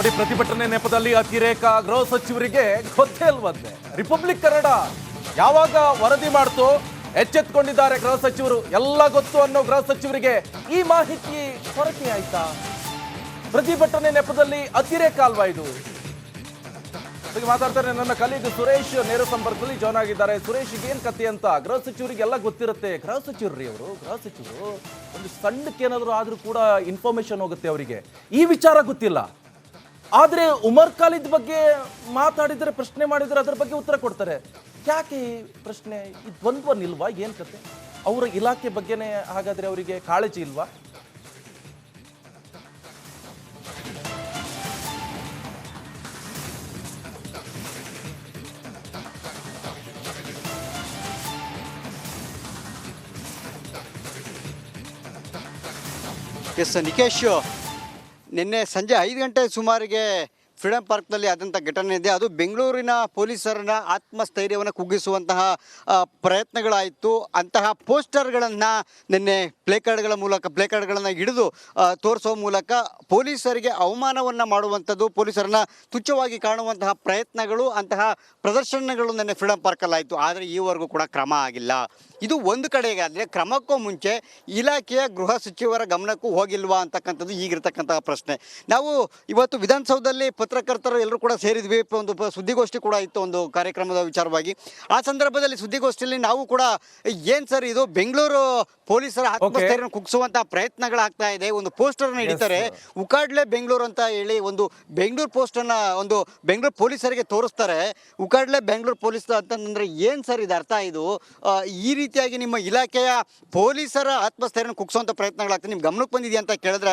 ನೋಡಿ, ಪ್ರತಿಭಟನೆ ನೆಪದಲ್ಲಿ ಅತಿರೇಕ ಗೃಹ ಸಚಿವರಿಗೆ ಗೊತ್ತೇ ಇಲ್ವಂತೆ. ರಿಪಬ್ಲಿಕ್ ಕನ್ನಡ ಯಾವಾಗ ವರದಿ ಮಾಡ್ತೋ ಎಚ್ಚೆತ್ಕೊಂಡಿದ್ದಾರೆ ಗೃಹ ಸಚಿವರು. ಎಲ್ಲ ಗೊತ್ತು ಅನ್ನೋ ಗೃಹ ಸಚಿವರಿಗೆ ಈ ಮಾಹಿತಿ ಕೊರತೆ ಆಯ್ತಾ? ಪ್ರತಿಭಟನೆ ನೆಪದಲ್ಲಿ ಅತಿರೇಕ ಅಲ್ವಾ ಇದು? ಮಾತಾಡ್ತಾರೆ ನನ್ನ ಕಲೀಗ್ ಸುರೇಶ್ ನೇರ ಸಂಪರ್ಕದಲ್ಲಿ ಜಾಯ್ನ್ ಆಗಿದ್ದಾರೆ. ಸುರೇಶ್, ಏನ್ ಕತೆ ಅಂತ? ಗೃಹ ಸಚಿವರಿಗೆಲ್ಲ ಗೊತ್ತಿರುತ್ತೆ. ಗೃಹ ಸಚಿವರು ಗೃಹ ಸಚಿವರು ಒಂದು ಸಣ್ಣಕ್ಕೇನಾದ್ರೂ ಆದ್ರೂ ಕೂಡ ಇನ್ಫಾರ್ಮೇಶನ್ ಹೋಗುತ್ತೆ ಅವರಿಗೆ. ಈ ವಿಚಾರ ಗೊತ್ತಿಲ್ಲ. ಆದ್ರೆ ಉಮರ್ ಖಾಲಿದ್ ಬಗ್ಗೆ ಮಾತಾಡಿದ್ರೆ, ಪ್ರಶ್ನೆ ಮಾಡಿದ್ರೆ ಅದ್ರ ಬಗ್ಗೆ ಉತ್ತರ ಕೊಡ್ತಾರೆ. ಯಾಕೆ ಈ ಪ್ರಶ್ನೆ? ಈ ದ್ವಂದ್ವ ನಿಲ್ವಾ? ಏನ್ ಕತೆ? ಅವರ ಇಲಾಖೆ ಬಗ್ಗೆನೇ ಹಾಗಾದ್ರೆ ಅವರಿಗೆ ಕಾಳಜಿ ಇಲ್ವಾ? ಎಸ್ ನಿಕೇಶ್, ನಿನ್ನೆ ಸಂಜೆ 5 ಗಂಟೆ ಸುಮಾರಿಗೆ ಫ್ರೀಡಂ ಪಾರ್ಕ್ನಲ್ಲಿ ಆದಂಥ ಘಟನೆ ಇದೆ. ಅದು ಬೆಂಗಳೂರಿನ ಪೊಲೀಸರನ್ನ ಆತ್ಮಸ್ಥೈರ್ಯವನ್ನು ಕುಗ್ಗಿಸುವಂತಹ ಪ್ರಯತ್ನಗಳಾಯಿತು. ಅಂತಹ ಪೋಸ್ಟರ್ಗಳನ್ನು ನಿನ್ನೆ ಪ್ಲೇಕಾರ್ಡ್ಗಳನ್ನು ಹಿಡಿದು ತೋರಿಸುವ ಮೂಲಕ ಪೊಲೀಸರಿಗೆ ಅವಮಾನವನ್ನು ಮಾಡುವಂಥದ್ದು, ಪೊಲೀಸರನ್ನ ತುಚ್ಛವಾಗಿ ಕಾಣುವಂತಹ ಪ್ರಯತ್ನಗಳು, ಅಂತಹ ಪ್ರದರ್ಶನಗಳು ನಿನ್ನೆ ಫ್ರೀಡಂ ಪಾರ್ಕಲ್ಲಿ ಆಯಿತು. ಆದರೆ ಈವರೆಗೂ ಕೂಡ ಕ್ರಮ ಆಗಿಲ್ಲ. ಇದು ಒಂದು ಕಡೆಗೆ ಆದರೆ, ಕ್ರಮಕ್ಕೂ ಮುಂಚೆ ಇಲಾಖೆಯ ಗೃಹ ಸಚಿವರ ಗಮನಕ್ಕೂ ಹೋಗಿಲ್ವಾ ಅಂತಕ್ಕಂಥದ್ದು ಈಗಿರ್ತಕ್ಕಂತಹ ಪ್ರಶ್ನೆ. ನಾವು ಇವತ್ತು ವಿಧಾನಸೌಧದಲ್ಲಿ ಪತ್ರಕರ್ತರು ಎಲ್ಲರೂ ಕೂಡ ಸೇರಿದ್ವಿ. ಒಂದು ಸುದ್ದಿಗೋಷ್ಠಿ ಕೂಡ ಇತ್ತು, ಒಂದು ಕಾರ್ಯಕ್ರಮದ ವಿಚಾರವಾಗಿ. ಆ ಸಂದರ್ಭದಲ್ಲಿ ಸುದ್ದಿಗೋಷ್ಠಿಯಲ್ಲಿ ನಾವು ಕೂಡ ಏನ್ ಸರ್ ಇದು, ಬೆಂಗಳೂರು ಪೊಲೀಸರ ಆತ್ಮಸ್ಥೈರ್ಯ ಕುಗ್ಗಿಸುವಂತಹ ಪ್ರಯತ್ನಗಳಾಗ್ತಾ ಇದೆ, ಒಂದು ಪೋಸ್ಟರ್ನ ಹಿಡಿತಾರೆ, ಉಕಾಡ್ಲೆ ಬೆಂಗಳೂರು ಅಂತ ಹೇಳಿ ಒಂದು ಬೆಂಗಳೂರು ಪೋಸ್ಟರ್ನ ಒಂದು ಬೆಂಗಳೂರು ಪೊಲೀಸರಿಗೆ ತೋರಿಸ್ತಾರೆ. ಉಕಾಡ್ಲೆ ಬೆಂಗಳೂರು ಪೊಲೀಸ್ ಅಂತಂದ್ರೆ ಏನ್ ಸರ್ ಇದು ಅರ್ಥ? ಇದು ಈ ರೀತಿಯಾಗಿ ನಿಮ್ಮ ಇಲಾಖೆಯ ಪೊಲೀಸರ ಆತ್ಮಸ್ಥೈರ್ಯ ಕುಗ್ಗಿಸುವಂತ ಪ್ರಯತ್ನಗಳಾಗ್ತದೆ, ನಿಮ್ಗೆ ಗಮನಕ್ಕೆ ಬಂದಿದೆಯಾ ಅಂತ ಕೇಳಿದ್ರೆ